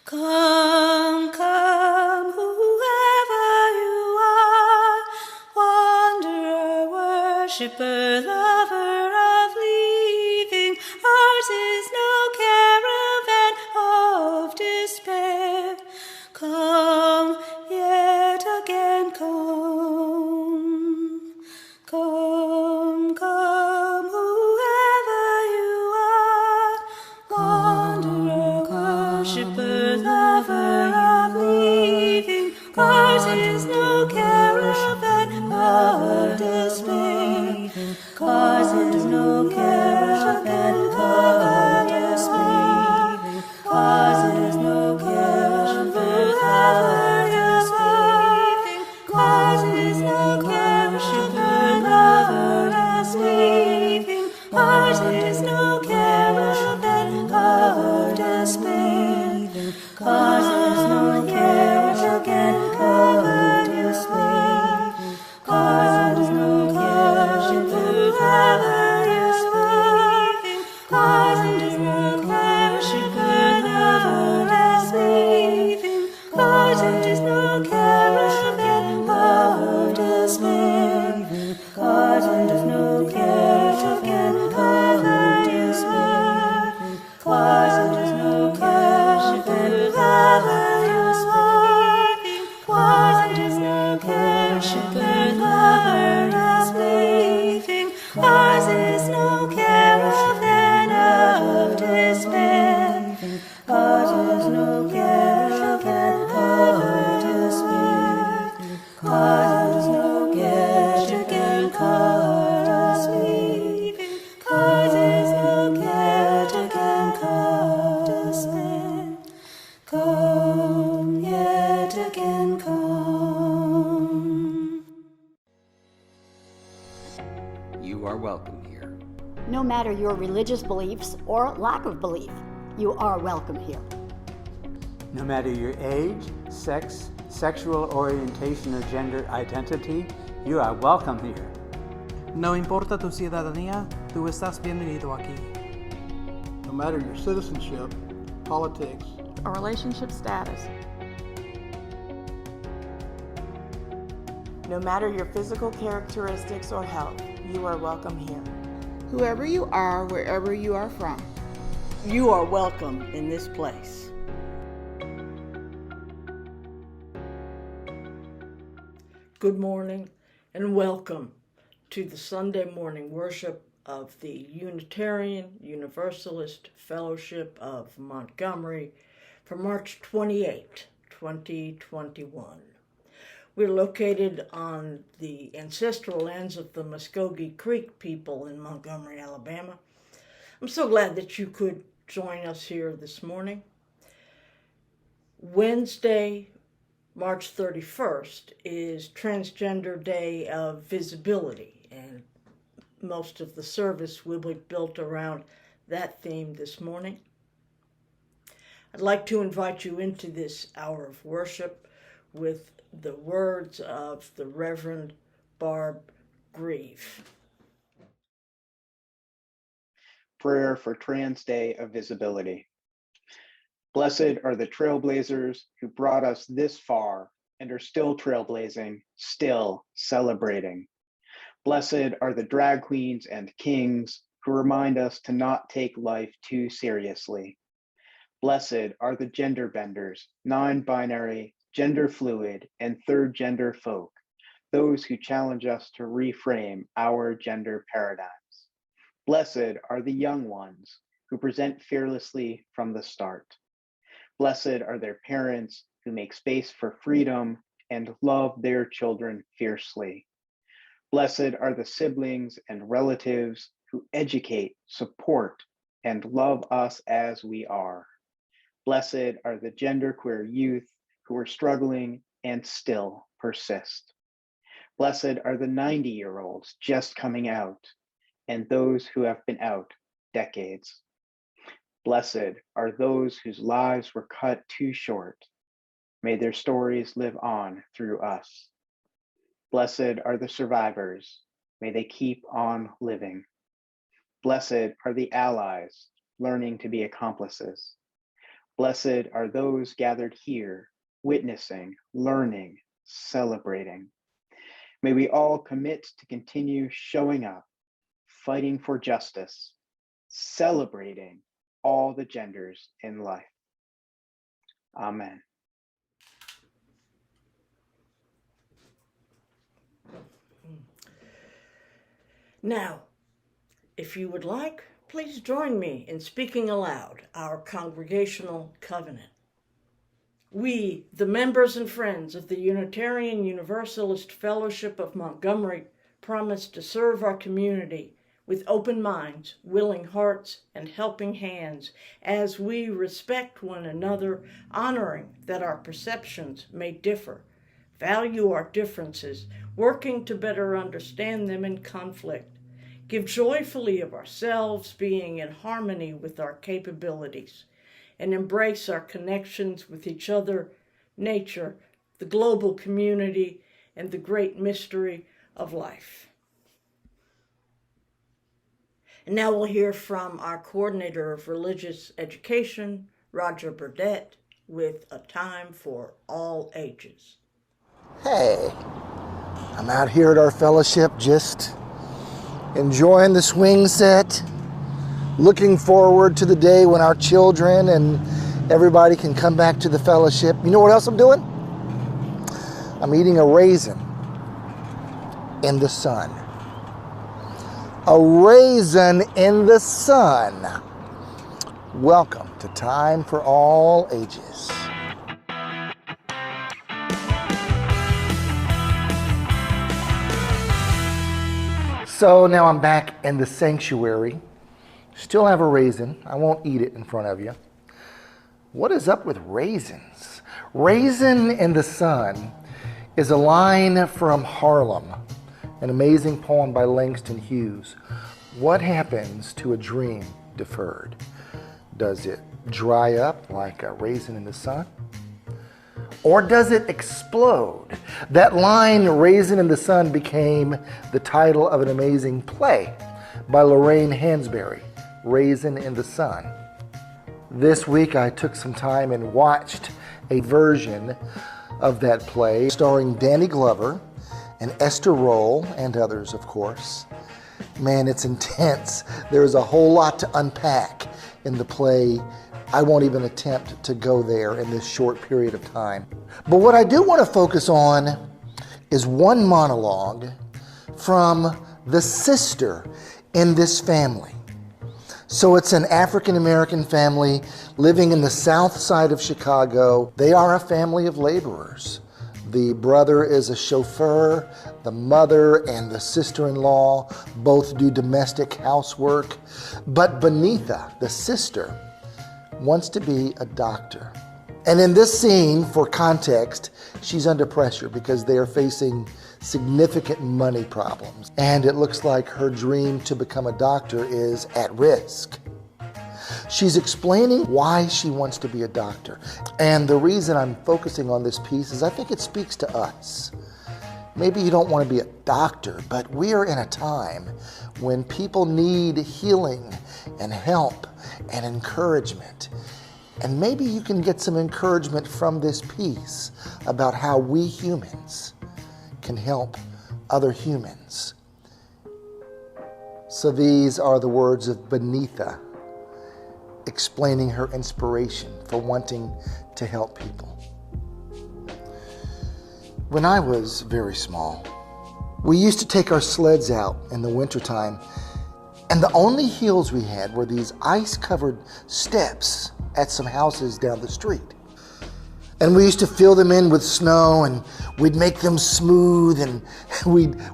Come, come, whoever you are, wanderer, worshipper, lover of leaving. Ours is no caravan of despair. Come, yet again come. Come, come, whoever you are, wanderer, worshipper, lover of leaving. Ours is no caravan of despair. Ours is no caravan of despair. Ours is no caravan of despair. Ours is no caravan of leaving. Ours is no caravan of despair. Ours is no caravan of despair. Ours is no caravan of despair. Ours is no caravan of leaving. Ours is no caravan of despair. Ours is no caravan of despair. Ours is no caravan of despair. Ours is no caravan of leaving. Ours is no caravan of despair. Ours is no caravan of despair. Ours is no caravan of leaving. Ours is no caravan of despair. Come, yet again come. You are welcome here. No matter your religious beliefs or lack of belief, you are welcome here. No matter your age, sex, sexual orientation, or gender identity, you are welcome here. No importa tu ciudadanía, tú estás bienvenido aquí. No matter your citizenship, politics, or relationship status. No matter your physical characteristics or health, you are welcome here. Whoever you are, wherever you are from, you are welcome in this place. Good morning and welcome to the Sunday morning worship of the Unitarian Universalist Fellowship of Montgomery for March 28, 2021. We're located on the ancestral lands of the Muskogee Creek people in Montgomery, Alabama. I'm so glad that you could join us here this morning. Wednesday, March 31st is Transgender Day of Visibility, and most of the service will be built around that theme this morning. I'd like to invite you into this hour of worship with the words of the Reverend Barb Grieve. Prayer for Trans Day of Visibility. Blessed are the trailblazers who brought us this far and are still trailblazing, still celebrating. Blessed are the drag queens and kings who remind us to not take life too seriously. Blessed are the gender benders, non-binary, gender fluid, and third gender folk, those who challenge us to reframe our gender paradigms. Blessed are the young ones who present fearlessly from the start. Blessed are their parents who make space for freedom and love their children fiercely. Blessed are the siblings and relatives who educate, support, and love us as we are. Blessed are the genderqueer youth who are struggling and still persist. Blessed are the 90-year-olds just coming out and those who have been out decades. Blessed are those whose lives were cut too short. May their stories live on through us. Blessed are the survivors. May they keep on living. Blessed are the allies learning to be accomplices. Blessed are those gathered here, witnessing, learning, celebrating. May we all commit to continue showing up, fighting for justice, celebrating all the genders in life. Amen. Now, if you would like, please join me in speaking aloud our congregational covenant. We, the members and friends of the Unitarian Universalist Fellowship of Montgomery, promise to serve our community with open minds, willing hearts, and helping hands as we respect one another, honoring that our perceptions may differ, value our differences, working to better understand them in conflict, give joyfully of ourselves, being in harmony with our capabilities, and embrace our connections with each other, nature, the global community, and the great mystery of life. And now we'll hear from our coordinator of religious education, Roger Burdett, with A Time for All Ages. Hey, I'm out here at our fellowship just enjoying the swing set, looking forward to the day when our children and everybody can come back to the fellowship. You know what else I'm doing? I'm eating a raisin in the sun. A raisin in the sun. Welcome to Time for All Ages. So now I'm back in the sanctuary. Still have a raisin. I won't eat it in front of you. What is up with raisins? Raisin in the Sun is a line from Harlem, an amazing poem by Langston Hughes. What happens to a dream deferred? Does it dry up like a raisin in the sun? Or does it explode? That line, Raisin in the Sun, became the title of an amazing play by Lorraine Hansberry, Raisin in the Sun. This week I took some time and watched a version of that play starring Danny Glover and Esther Roll and others, of course. Man, it's intense. There's a whole lot to unpack in the play. I won't even attempt to go there in this short period of time. But what I do want to focus on is one monologue from the sister in this family. So it's an African-American family living in the south side of Chicago. They are a family of laborers. The brother is a chauffeur. The mother and the sister-in-law both do domestic housework. But Benitha, the sister, wants to be a doctor. And in this scene, for context, she's under pressure because they are facing significant money problems. And it looks like her dream to become a doctor is at risk. She's explaining why she wants to be a doctor. And the reason I'm focusing on this piece is I think it speaks to us. Maybe you don't want to be a doctor, but we are in a time when people need healing and help and encouragement. And maybe you can get some encouragement from this piece about how we humans can help other humans. So these are the words of Benitha explaining her inspiration for wanting to help people. When I was very small, we used to take our sleds out in the wintertime, and the only hills we had were these ice-covered steps at some houses down the street. And we used to fill them in with snow, and we'd make them smooth, and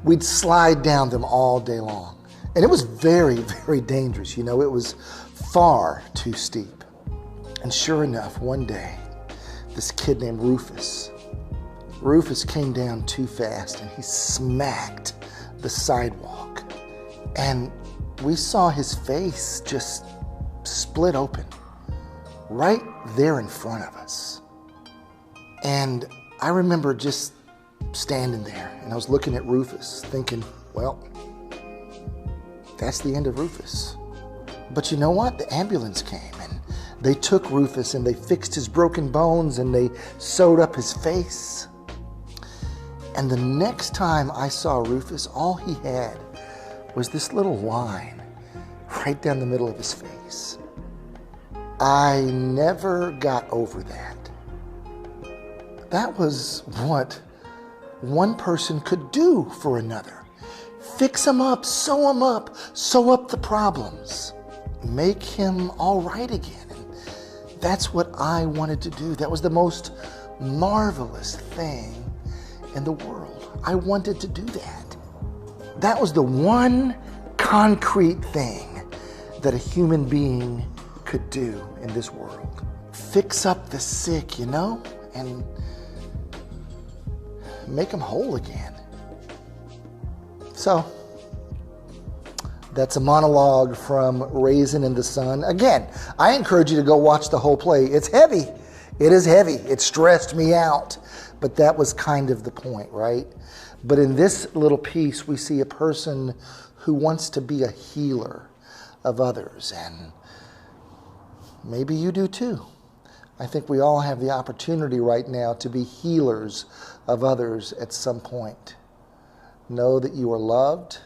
we'd slide down them all day long. And it was very, very dangerous. You know, it was far too steep. And sure enough, one day, this kid named Rufus came down too fast, and he smacked the sidewalk. And we saw his face just split open right there in front of us. And I remember just standing there, and I was looking at Rufus thinking, well, that's the end of Rufus. But you know what? The ambulance came, and They took Rufus and they fixed his broken bones and they sewed up his face. And the next time I saw Rufus, all he had was this little line right down the middle of his face. I never got over that. That was what one person could do for another. Fix him up, sew up the problems, make him all right again. And that's what I wanted to do. That was the most marvelous thing in the world. I wanted to do that. That was the one concrete thing that a human being could do in this world. Fix up the sick, and make them whole again. So, that's a monologue from Raisin in the Sun. Again, I encourage you to go watch the whole play. It's heavy. It is heavy. It stressed me out. But that was kind of the point, right? But in this little piece, we see a person who wants to be a healer of others. And maybe you do too. I think we all have the opportunity right now to be healers of others at some point. Know that you are loved.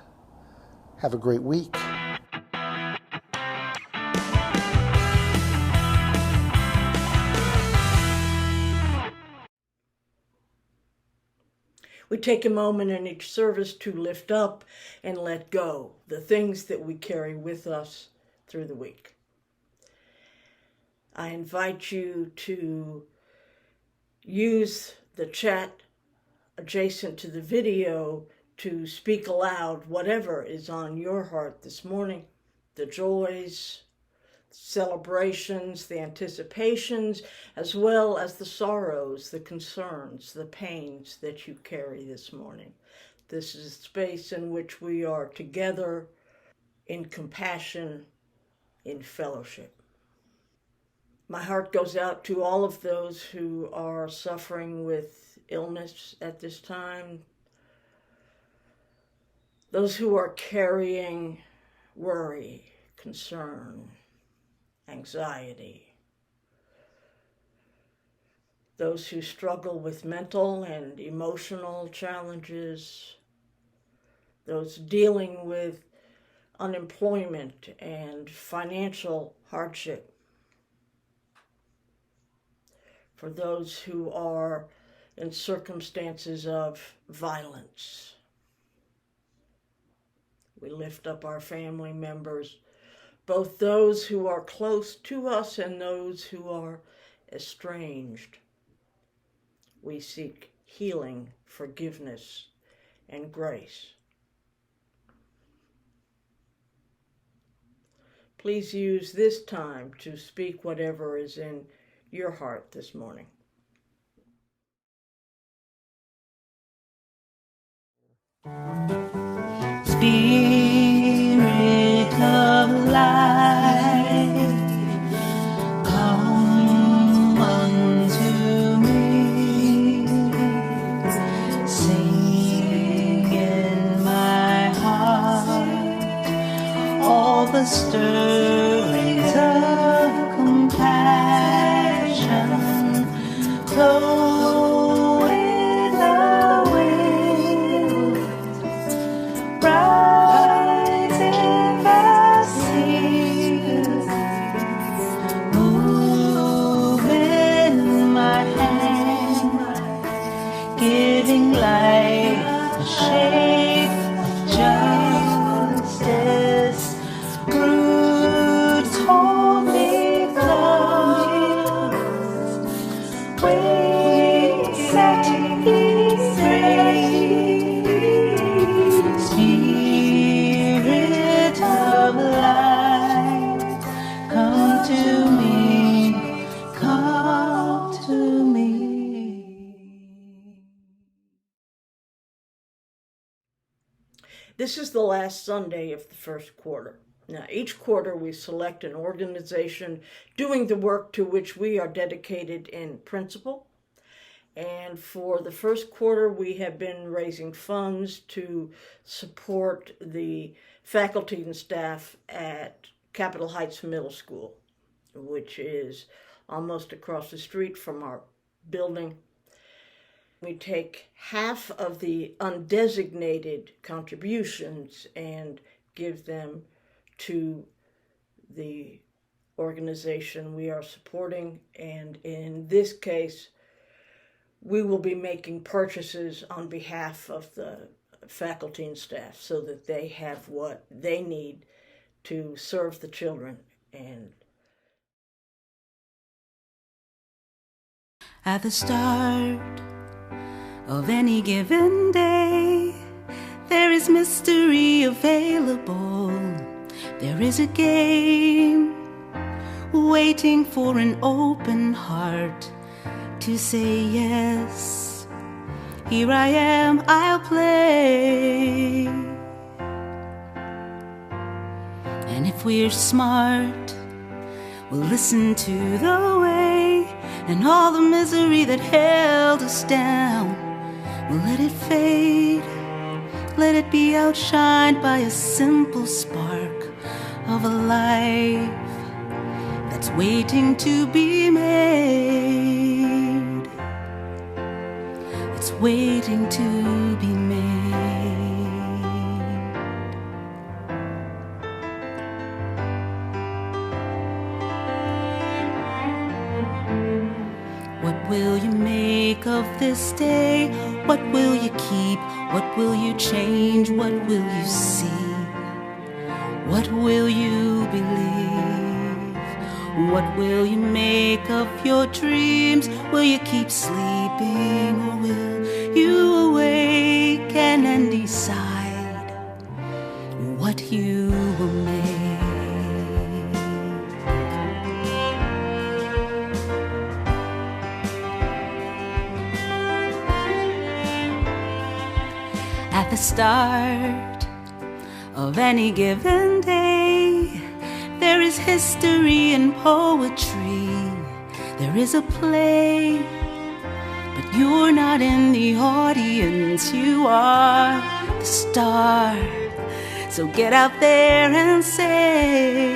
Have a great week. We take a moment in each service to lift up and let go the things that we carry with us through the week. I invite you to use the chat adjacent to the video to speak aloud whatever is on your heart this morning, the joys, celebrations, the anticipations, as well as the sorrows, the concerns, the pains that you carry this morning. This is a space in which we are together in compassion, in fellowship. My heart goes out to all of those who are suffering with illness at this time, those who are carrying worry, concern, anxiety, those who struggle with mental and emotional challenges, those dealing with unemployment and financial hardship, for those who are in circumstances of violence. We lift up our family members, both those who are close to us and those who are estranged. We seek healing, forgiveness, and grace. Please use this time to speak whatever is in your heart this morning. Spirit of life, come unto me. Sing in my heart all the stirrings of compassion. Flow with the wind, rise in the seas, move in my hand, giving life a shape of justice. Roots hold me close, wings set me free. Spirit of light, come to me, come to me. This is the last Sunday of the first quarter. Now, each quarter we select an organization doing the work to which we are dedicated in principle. And for the first quarter, we have been raising funds to support the faculty and staff at Capitol Heights Middle School. which is almost across the street from our building. We take half of the undesignated contributions and give them to the organization we are supporting, and in this case, we will be making purchases on behalf of the faculty and staff so that they have what they need to serve the children. And at the start of any given day, there is mystery available. There is a game waiting for an open heart to say yes. Here I am, I'll play. And if we're smart, we'll listen to the way, and all the misery that held us down, we'll let it fade. Let it be outshined by a simple spark of a life that's waiting to be made. It's waiting to be made. What will you make of this day? What will you keep? What will you change? What will you see? What will you believe? What will you make of your dreams? Will you keep sleeping, or will you awaken and decide what you will make? At the start of any given day, there is history and poetry. There is a play, but you're not in the audience. You are the star. So get out there and say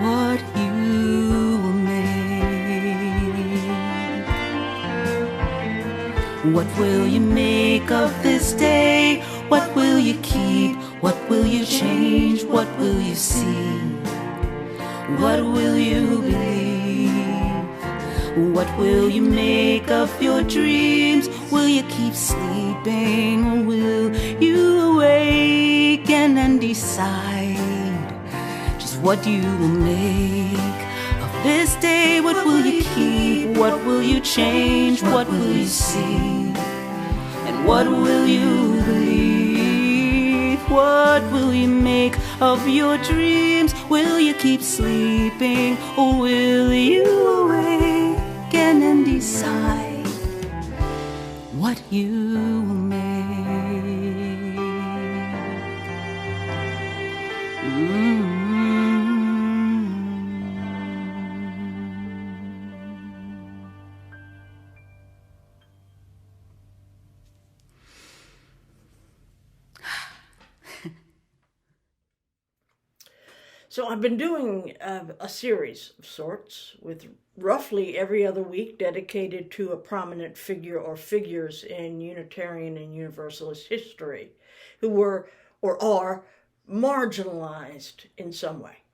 what you will make. What will you make of this day? What will you keep? What will you change? What will you see? What will you believe? What will you make of your dreams? Will you keep sleeping, or will you awaken and decide just what you will make of this day? What will you keep? What will you change? What will you see? And what will you believe? What will you make of your dreams? Will you keep sleeping, or will you awaken and decide what you will make? So I've been doing a series of sorts with roughly every other week dedicated to a prominent figure or figures in Unitarian and Universalist history who were or are marginalized in some way.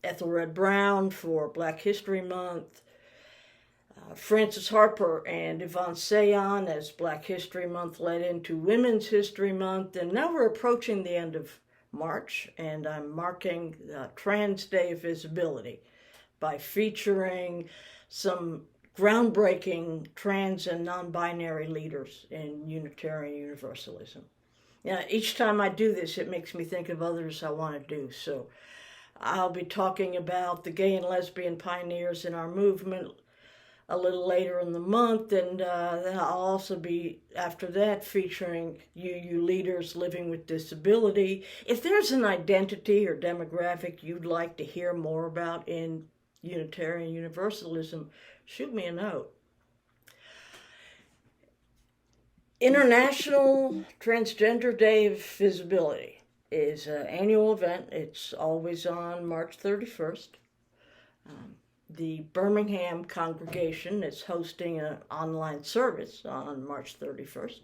Ethelred Brown for Black History Month, Frances Harper and Yvonne Sayon as Black History Month led into Women's History Month, and now we're approaching the end of March, and I'm marking Trans Day of Visibility by featuring some groundbreaking trans and non-binary leaders in Unitarian Universalism. Now, each time I do this, it makes me think of others I want to do. So I'll be talking about the gay and lesbian pioneers in our movement a little later in the month, and then I'll also be, after that, featuring you leaders living with disability. If there's an identity or demographic you'd like to hear more about in Unitarian Universalism, shoot me a note. International Transgender Day of Visibility. is an annual event. It's always on March 31st. The Birmingham congregation is hosting an online service on March 31st.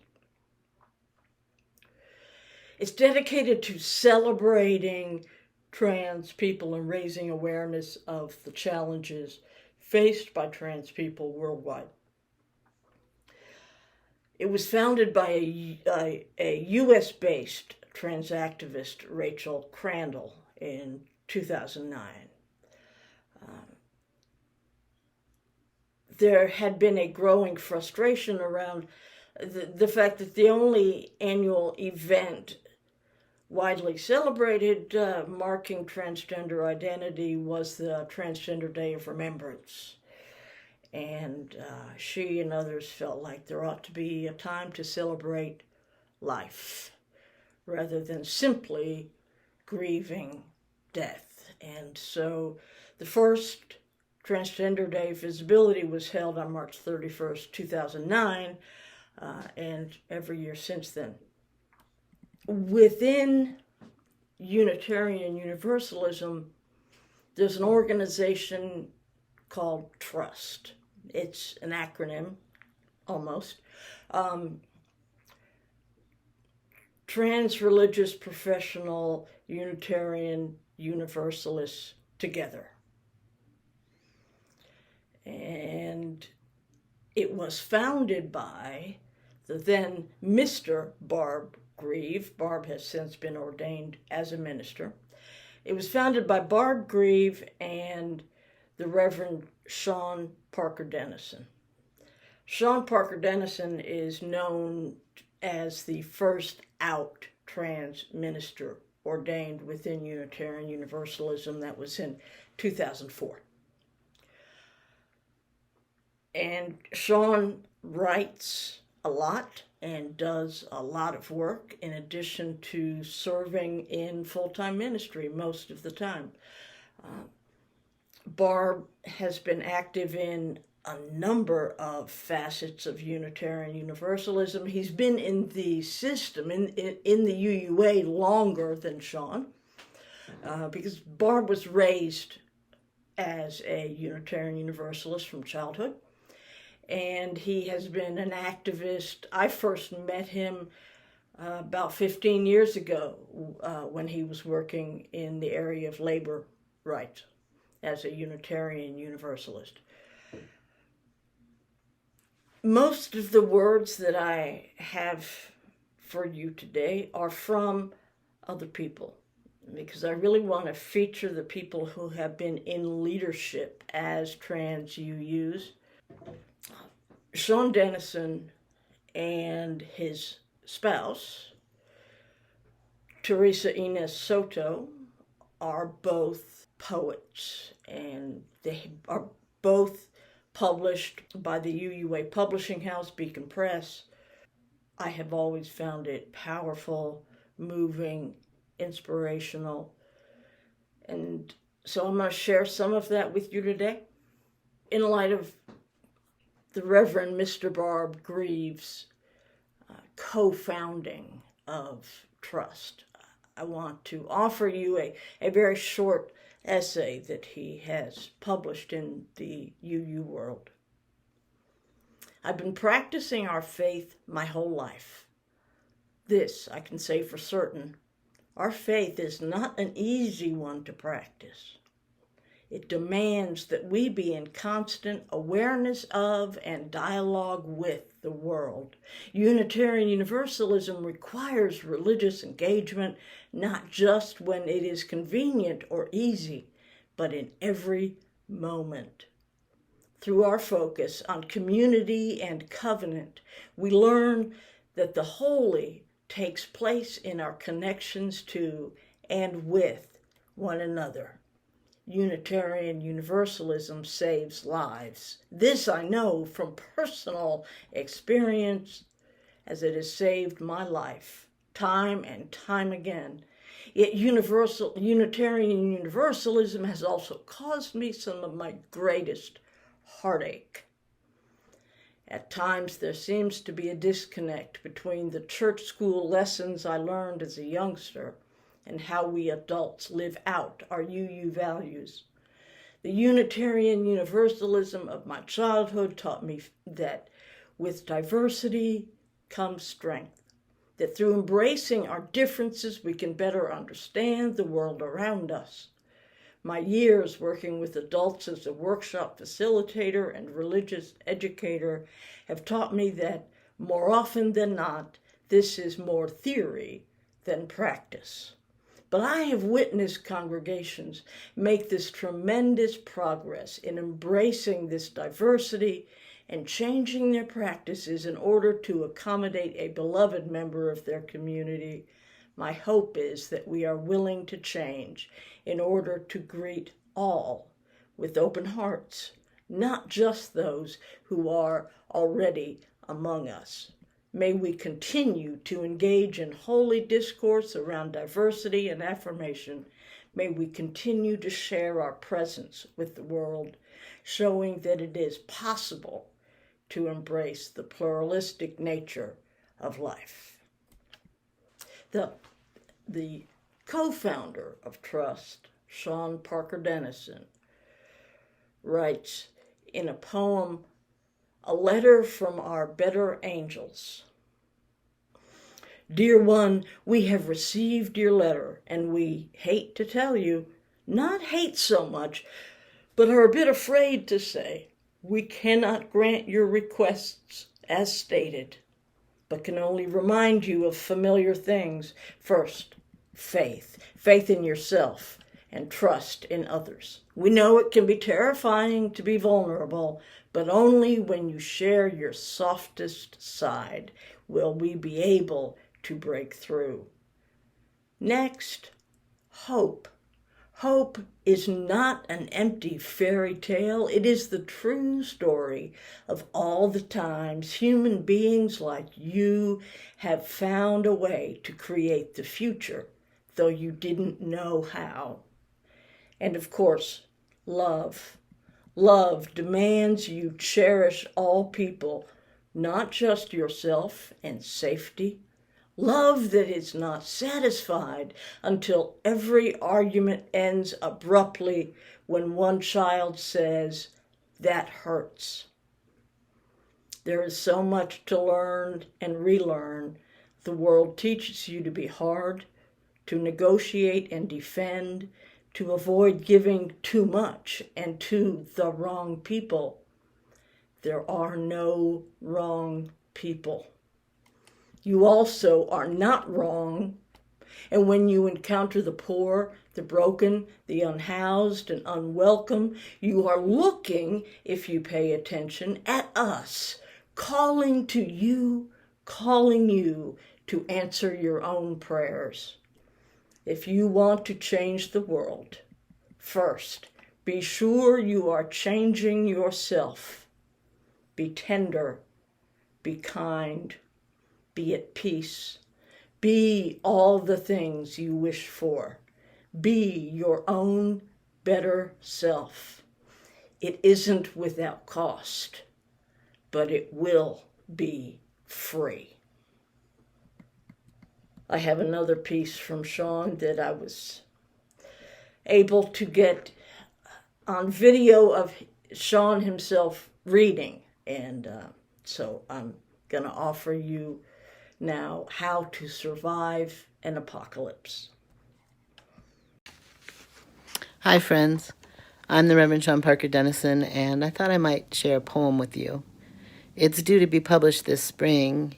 It's dedicated to celebrating trans people and raising awareness of the challenges faced by trans people worldwide. It was founded by a U.S.-based trans activist, Rachel Crandall, in 2009. There had been a growing frustration around the fact that the only annual event widely celebrated marking transgender identity was the Transgender Day of Remembrance. And she and others felt like there ought to be a time to celebrate life rather than simply grieving death. And so the first Transgender Day of Visibility was held on March 31st, 2009, and every year since then. Within Unitarian Universalism, there's an organization called TRUST. It's an acronym, almost. Trans-Religious Professional Unitarian Universalists Together. And it was founded by the then Mr. Barb Grieve. Barb has since been ordained as a minister. It was founded by Barb Grieve and the Reverend Sean Parker Dennison. Sean Parker Dennison is known as the first out trans minister ordained within Unitarian Universalism. That was in 2004. And Sean writes a lot and does a lot of work in addition to serving in full-time ministry most of the time. Barb has been active in a number of facets of Unitarian Universalism. He's been in the system, in the UUA, longer than Sean, because Barb was raised as a Unitarian Universalist from childhood. And he has been an activist. I first met him about 15 years ago when he was working in the area of labor rights as a Unitarian Universalist. Most of the words that I have for you today are from other people, because I really want to feature the people who have been in leadership as trans UUs. Sean Dennison and his spouse, Teresa Inez Soto, are both poets, and they are both published by the UUA publishing house, Beacon Press. I have always found it powerful, moving, inspirational, and so I'm going to share some of that with you today. In light of the Reverend Mr. Barb Grieve's co-founding of Trust, I want to offer you a very short essay that he has published in the UU World. I've been practicing our faith my whole life. This I can say for certain: our faith is not an easy one to practice. It demands that we be in constant awareness of and dialogue with the world. Unitarian Universalism requires religious engagement, not just when it is convenient or easy, but in every moment. Through our focus on community and covenant, we learn that the holy takes place in our connections to and with one another. Unitarian Universalism saves lives. This I know from personal experience, as it has saved my life time and time again. Yet Unitarian Universalism has also caused me some of my greatest heartache. At times there seems to be a disconnect between the church school lessons I learned as a youngster and how we adults live out our UU values. The Unitarian Universalism of my childhood taught me that with diversity comes strength, that through embracing our differences we can better understand the world around us. My years working with adults as a workshop facilitator and religious educator have taught me that more often than not, this is more theory than practice. But I have witnessed congregations make this tremendous progress in embracing this diversity and changing their practices in order to accommodate a beloved member of their community. My hope is that we are willing to change in order to greet all with open hearts, not just those who are already among us. May we continue to engage in holy discourse around diversity and affirmation. May we continue to share our presence with the world, showing that it is possible to embrace the pluralistic nature of life. The co-founder of Trust, Sean Parker Dennison, writes in a poem, "A Letter from Our Better Angels." Dear one, we have received your letter, and we hate to tell you, not hate so much, but are a bit afraid to say, we cannot grant your requests as stated, but can only remind you of familiar things. First, faith in yourself, and trust in others. We know it can be terrifying to be vulnerable, but only when you share your softest side will we be able to break through. Next, hope. Hope is not an empty fairy tale. It is the true story of all the times human beings like you have found a way to create the future, though you didn't know how. And of course, love. Love demands you cherish all people, not just yourself and safety. Love that is not satisfied until every argument ends abruptly when one child says, "That hurts." There is so much to learn and relearn. The world teaches you to be hard, to negotiate and defend, to avoid giving too much and to the wrong people. There are no wrong people. You also are not wrong. And when you encounter the poor, the broken, the unhoused, and unwelcome, you are looking, if you pay attention, at us, calling you to answer your own prayers. If you want to change the world, first, be sure you are changing yourself. Be tender, be kind, be at peace. Be all the things you wish for. Be your own better self. It isn't without cost, but it will be free. I have another piece from Sean that I was able to get on video of Sean himself reading. And so I'm going to offer you now How to Survive an Apocalypse. Hi, friends. I'm the Reverend Sean Parker Dennison, and I thought I might share a poem with you. It's due to be published this spring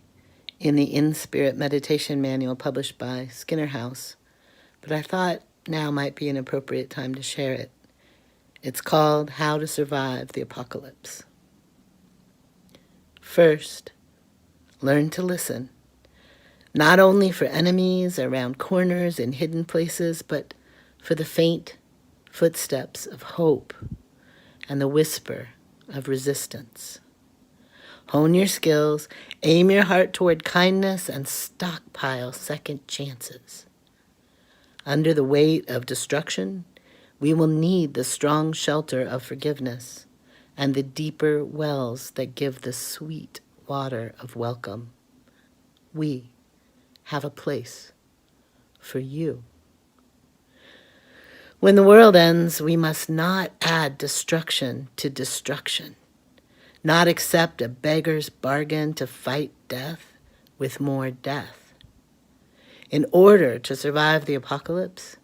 in the In Spirit Meditation Manual published by Skinner House, but I thought now might be an appropriate time to share it. It's called How to Survive the Apocalypse. First, learn to listen, not only for enemies around corners and hidden places, but for the faint footsteps of hope and the whisper of resistance. Hone your skills, aim your heart toward kindness, and stockpile second chances. Under the weight of destruction, we will need the strong shelter of forgiveness and the deeper wells that give the sweet water of welcome. We have a place for you. When the world ends, we must not add destruction to destruction, not accept a beggar's bargain to fight death with more death. In order to survive the apocalypse,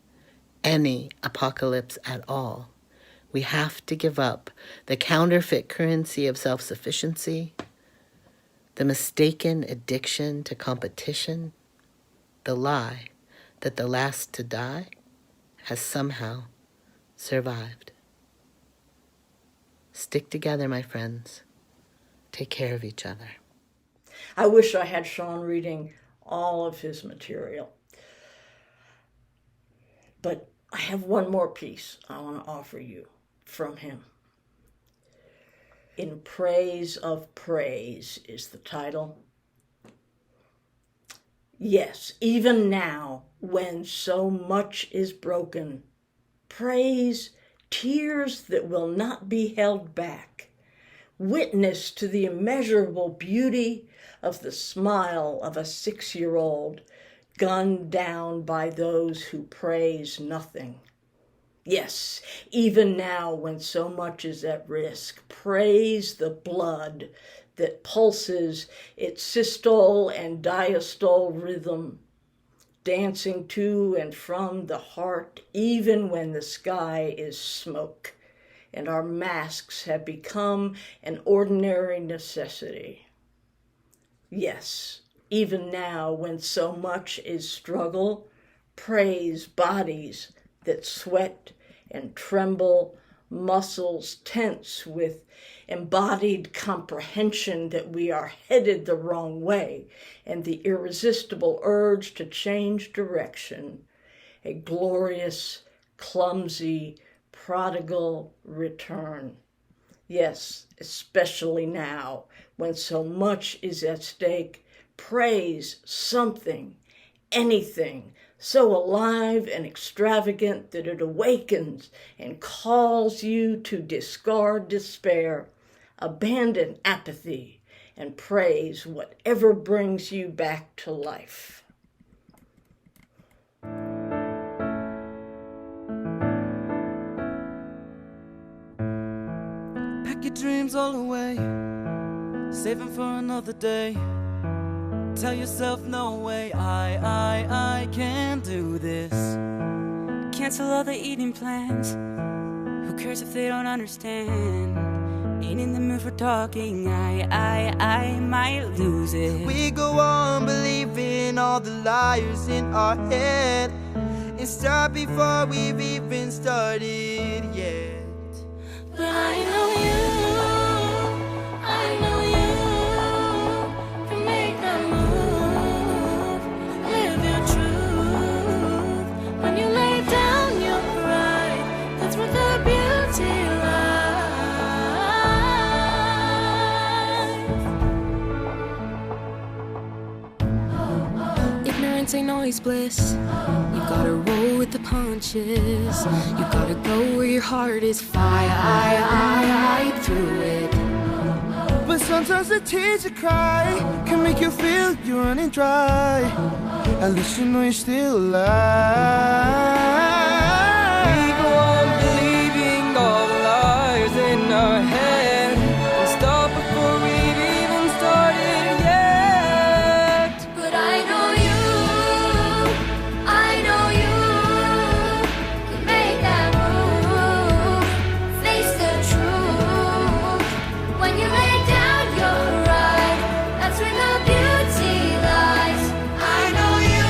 any apocalypse at all, we have to give up the counterfeit currency of self-sufficiency, the mistaken addiction to competition, the lie that the last to die has somehow survived. Stick together, my friends. Take care of each other. I wish I had Sean reading all of his material. But I have one more piece I want to offer you from him. In Praise of Praise is the title. Yes, even now, when so much is broken, praise tears that will not be held back. Witness to the immeasurable beauty of the smile of a 6-year-old gunned down by those who praise nothing. Yes, even now when so much is at risk, praise the blood that pulses its systole and diastole rhythm, dancing to and from the heart, even when the sky is smoke and our masks have become an ordinary necessity. Yes, even now when so much is struggle, praise bodies that sweat and tremble, muscles tense with embodied comprehension that we are headed the wrong way, and the irresistible urge to change direction, a glorious, clumsy, prodigal return. Yes, especially now, when so much is at stake, praise something, anything, so alive and extravagant that it awakens and calls you to discard despair, abandon apathy, and praise whatever brings you back to life. Pack your dreams all away, save them for another day. Tell yourself no way, I can't do this. Cancel all the eating plans. Who cares if they don't understand? Ain't in the mood for talking, I might lose it. We go on believing all the liars in our head and stop before we've even started yet. But I know you can make that move. Live your truth. When you lay down your pride, that's where the beauty lies. Ignorance ain't always bliss. You gotta roll with the punches. You gotta go where your heart is. Fight through it. But sometimes the tears you cry can make you feel you're running dry. At least you know you're still alive. We go on believing all the lies in our head and stop before we've even started yet. But I know you can make that move. Face the truth. When you lay down your pride, that's where the beauty lies. I know you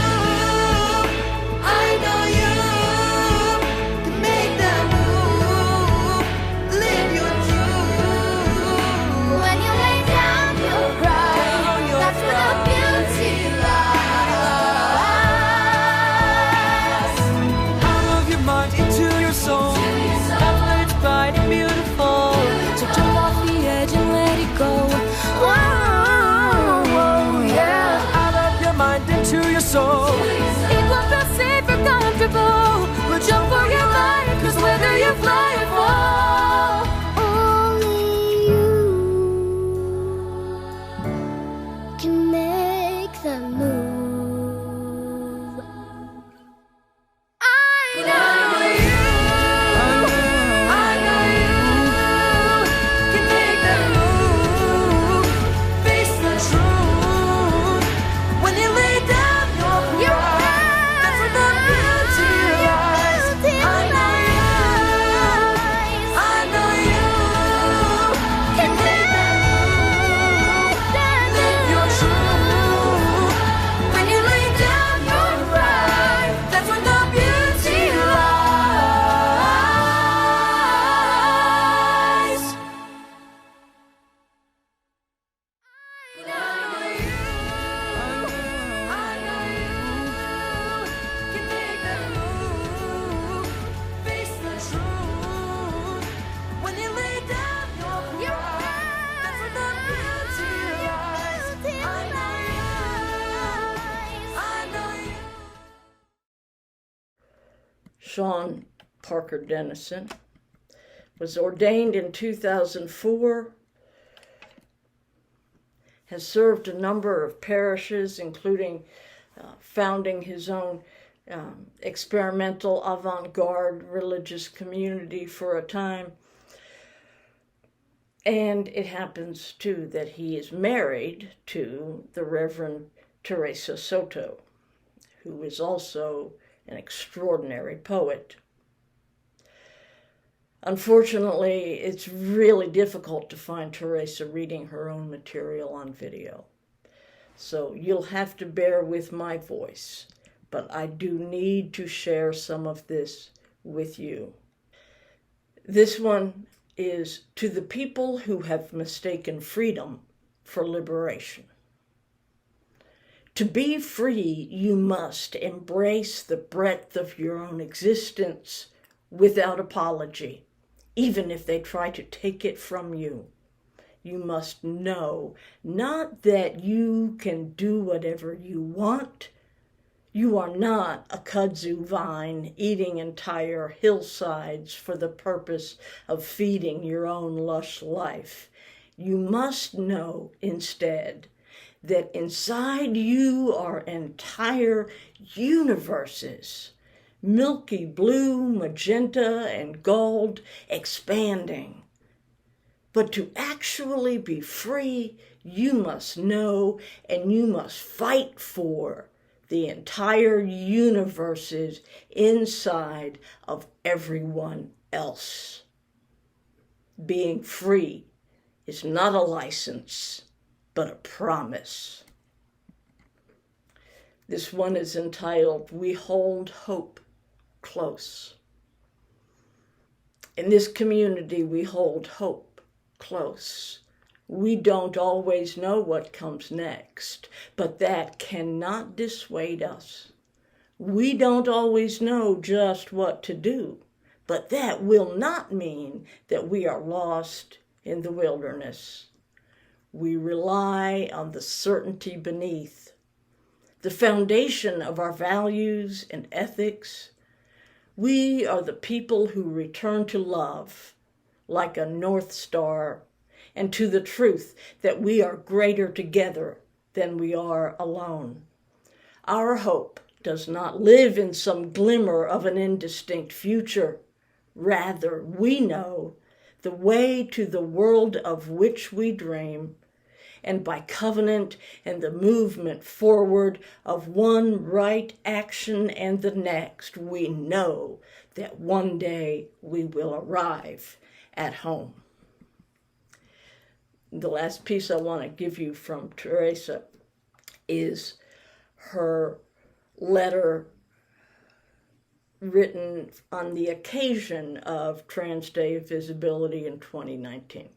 Sean Parker Dennison, was ordained in 2004, has served a number of parishes, including founding his own experimental avant-garde religious community for a time. And it happens, too, that he is married to the Reverend Teresa Soto, who is also an extraordinary poet. Unfortunately, it's really difficult to find Teresa reading her own material on video. So you'll have to bear with my voice, but I do need to share some of this with you. This one is to the people who have mistaken freedom for liberation. To be free, you must embrace the breadth of your own existence without apology, even if they try to take it from you. You must know not that you can do whatever you want. You are not a kudzu vine eating entire hillsides for the purpose of feeding your own lush life. You must know instead that inside you are entire universes, milky blue, magenta, and gold, expanding. But to actually be free, you must know and you must fight for the entire universes inside of everyone else. Being free is not a license, but a promise. This one is entitled, We Hold Hope Close. In this community, we hold hope close. We don't always know what comes next, but that cannot dissuade us. We don't always know just what to do, but that will not mean that we are lost in the wilderness. We rely on the certainty beneath, the foundation of our values and ethics. We are the people who return to love like a North Star, and to the truth that we are greater together than we are alone. Our hope does not live in some glimmer of an indistinct future. Rather, we know the way to the world of which we dream, and by covenant and the movement forward of one right action and the next, we know that one day we will arrive at home. The last piece I want to give you from Teresa is her letter written on the occasion of Trans Day of Visibility in 2019.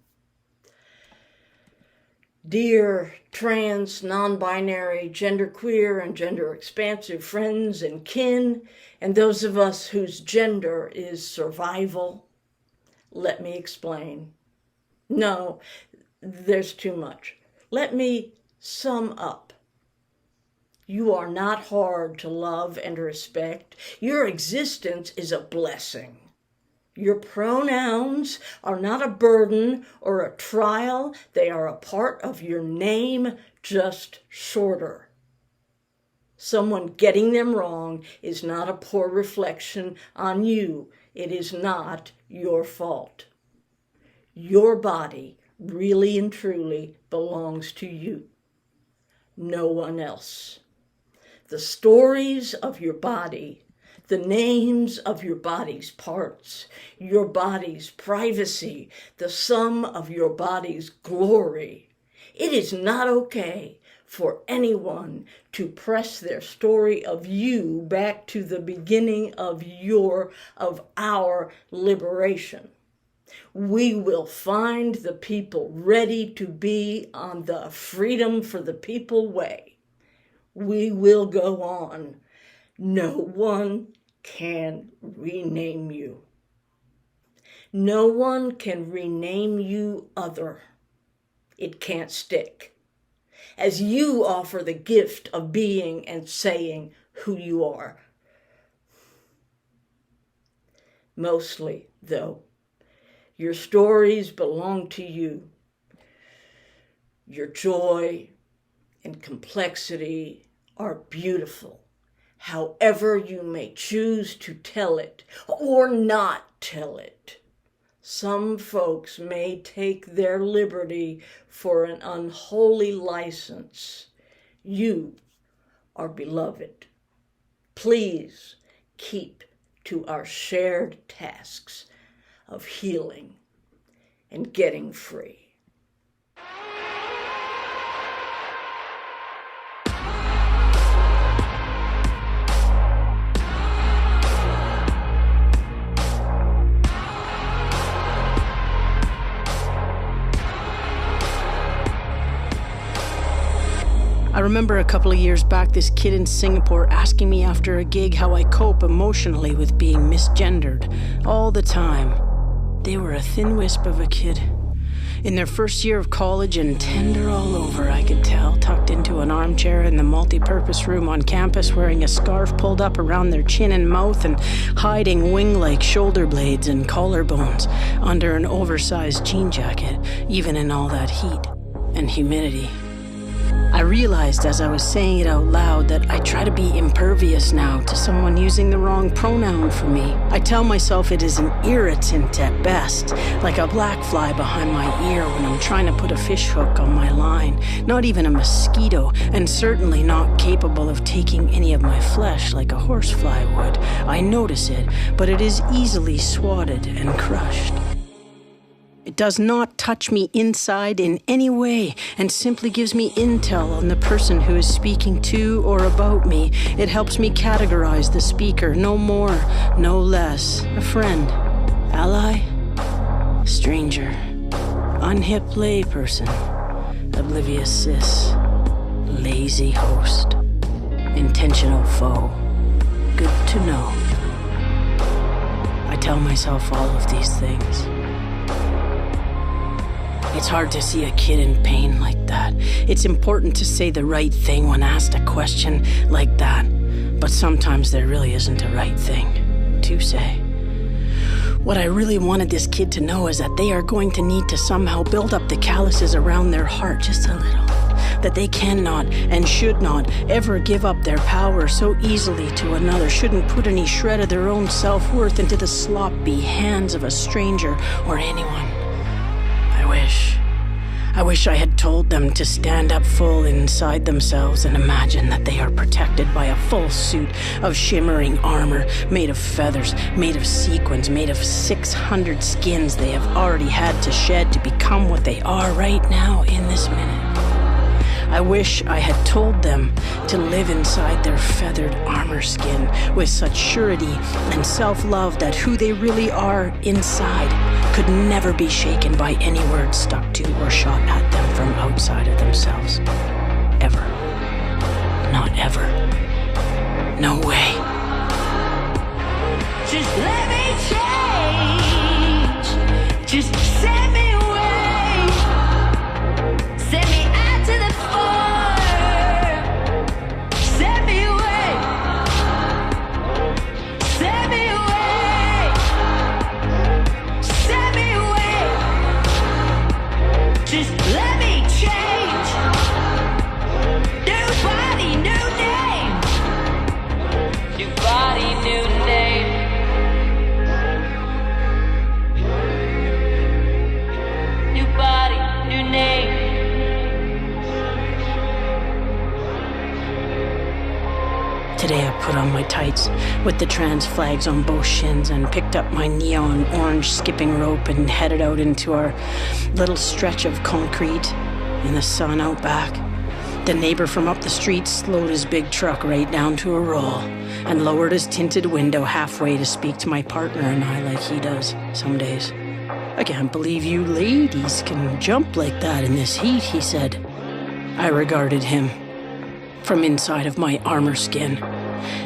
Dear trans, non-binary, genderqueer, and gender-expansive friends and kin, and those of us whose gender is survival, let me explain. No, there's too much. Let me sum up. You are not hard to love and respect. Your existence is a blessing. Your pronouns are not a burden or a trial. They are a part of your name, just shorter. Someone getting them wrong is not a poor reflection on you. It is not your fault. Your body really and truly belongs to you, no one else. The stories of your body, the names of your body's parts, your body's privacy, the sum of your body's glory. It is not okay for anyone to press their story of you back to the beginning of our liberation. We will find the people ready to be on the freedom for the people way. We will go on. No one can rename you. No one can rename you other. It can't stick. As you offer the gift of being and saying who you are. Mostly, though, your stories belong to you. Your joy and complexity are beautiful, however you may choose to tell it or not tell it. Some folks may take their liberty for an unholy license. You are beloved. Please keep to our shared tasks of healing and getting free. I remember a couple of years back, this kid in Singapore asking me after a gig how I cope emotionally with being misgendered all the time. They were a thin wisp of a kid. In their first year of college and tender all over, I could tell, tucked into an armchair in the multi-purpose room on campus, wearing a scarf pulled up around their chin and mouth and hiding wing-like shoulder blades and collarbones under an oversized jean jacket, even in all that heat and humidity. I realized as I was saying it out loud that I try to be impervious now to someone using the wrong pronoun for me. I tell myself it is an irritant at best, like a black fly behind my ear when I'm trying to put a fish hook on my line. Not even a mosquito, and certainly not capable of taking any of my flesh like a horsefly would. I notice it, but it is easily swatted and crushed. It does not touch me inside in any way and simply gives me intel on the person who is speaking to or about me. It helps me categorize the speaker, no more, no less. A friend, ally, stranger, unhip layperson, oblivious sis, lazy host, intentional foe. Good to know. I tell myself all of these things. It's hard to see a kid in pain like that. It's important to say the right thing when asked a question like that. But sometimes there really isn't a right thing to say. What I really wanted this kid to know is that they are going to need to somehow build up the calluses around their heart just a little. That they cannot and should not ever give up their power so easily to another, shouldn't put any shred of their own self-worth into the sloppy hands of a stranger or anyone. I wish I had told them to stand up full inside themselves and imagine that they are protected by a full suit of shimmering armor made of feathers, made of sequins, made of 600 skins they have already had to shed to become what they are right now in this minute. I wish I had told them to live inside their feathered armor skin with such surety and self-love that who they really are inside could never be shaken by any words stuck to or shot at them from outside of themselves. Ever. Not ever. No way. Just let me change. Just set me away. Set me out to the fire. Set me away. Set me away. Set me away. Just let me change. New body, new name. New body, new name. New body, new name. Today I put on my tights with the trans flags on both shins and picked up my neon orange skipping rope and headed out into our little stretch of concrete in the sun out back. The neighbor from up the street slowed his big truck right down to a roll and lowered his tinted window halfway to speak to my partner and I like he does some days. "I can't believe you ladies can jump like that in this heat," he said. I regarded him from inside of my armor skin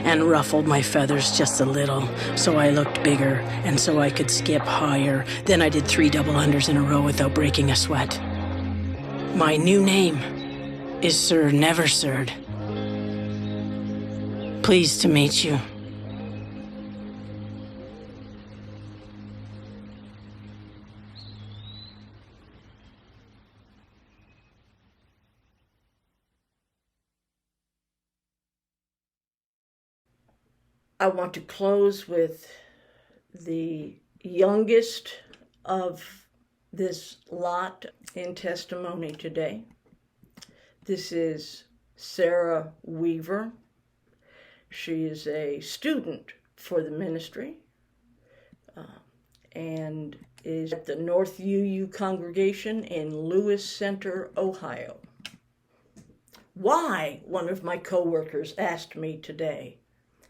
and ruffled my feathers just a little so I looked bigger and so I could skip higher. Then I did 3 double unders in a row without breaking a sweat. My new name is Sir Never Sirred. Pleased to meet you. I want to close with the youngest of this lot in testimony today. This is Sarah Weaver. She is a student for the ministry and is at the North UU congregation in Lewis Center, Ohio. Why, one of my coworkers asked me today,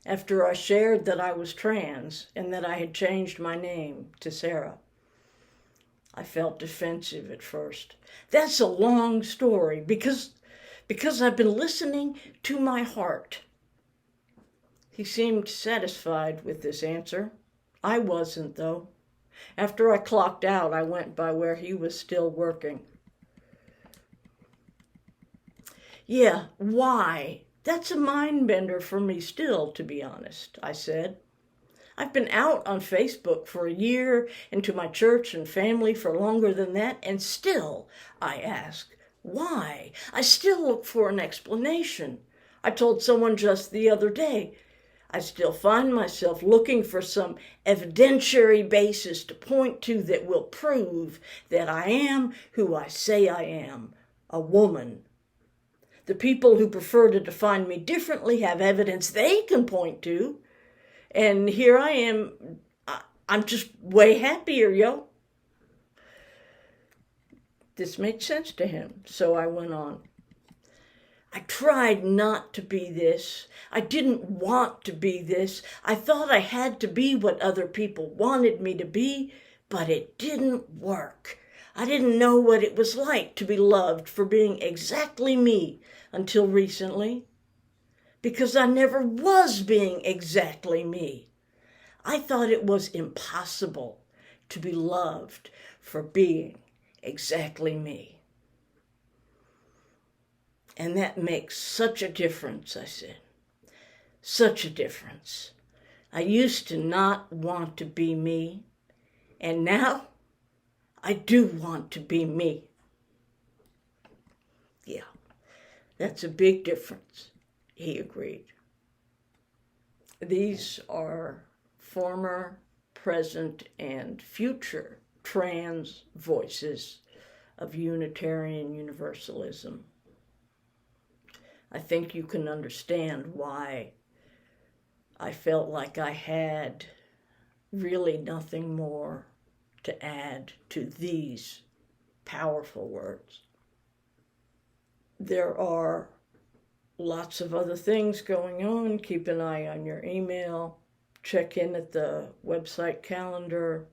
after I shared that I was trans and that I had changed my name to Sarah. I felt defensive at first. That's a long story because I've been listening to my heart. He seemed satisfied with this answer. I wasn't, though. After I clocked out, I went by where he was still working. Yeah, why? That's a mind bender for me still, to be honest, I said. I've been out on Facebook for a year and to my church and family for longer than that, and still I ask, why? I still look for an explanation. I told someone just the other day, I still find myself looking for some evidentiary basis to point to that will prove that I am who I say I am, a woman. The people who prefer to define me differently have evidence they can point to. And here I am, I'm just way happier, yo. This made sense to him, so I went on. I tried not to be this. I didn't want to be this. I thought I had to be what other people wanted me to be, but it didn't work. I didn't know what it was like to be loved for being exactly me until recently, because I never was being exactly me. I thought it was impossible to be loved for being exactly me. And that makes such a difference, I said. Such a difference. I used to not want to be me, and now I do want to be me. Yeah, that's a big difference, he agreed. These are former, present, and future trans voices of Unitarian Universalism. I think you can understand why I felt like I had really nothing more to add to these powerful words. There are lots of other things going on. Keep an eye on your email. Check in at the website calendar.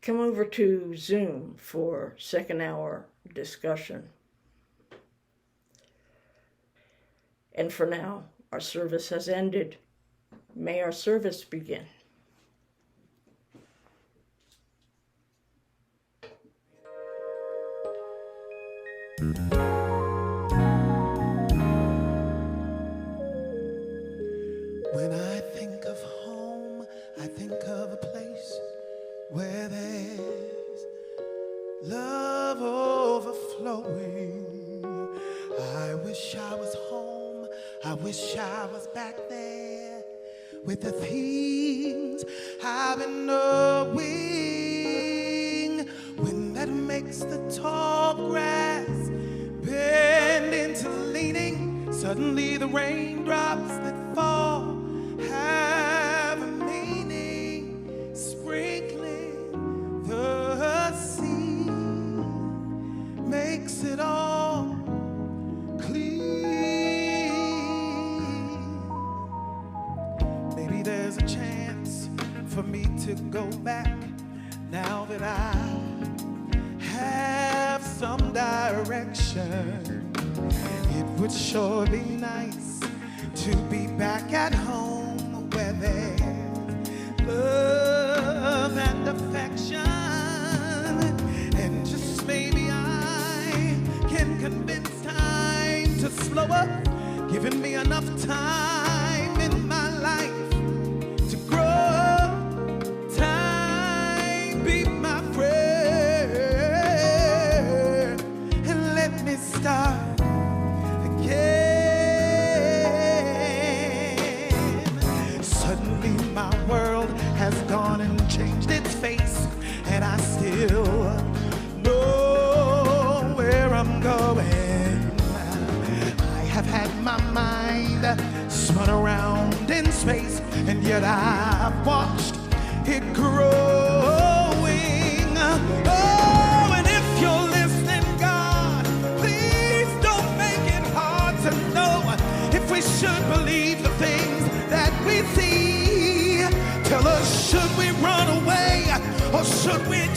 Come over to Zoom for second hour discussion. And for now, our service has ended. May our service begin. When I think of home, I think of a place where there's love overflowing. I wish I was home, I wish I was back there with the things I've been knowing. When that makes the tall grass bend into leaning, suddenly the raindrops that fall have a meaning, sprinkling the sea makes it all clean. Maybe there's a chance for me to go back now that I have some direction. It would sure be nice to be back at home where there's love and affection. And just maybe I can convince time to slow up, giving me enough time in my life to grow up. Time be my friend and let me start again. yet I've watched it growing. Oh, and if you're listening, God, please don't make it hard to know if we should believe the things that we see. Tell us, should we run away or should we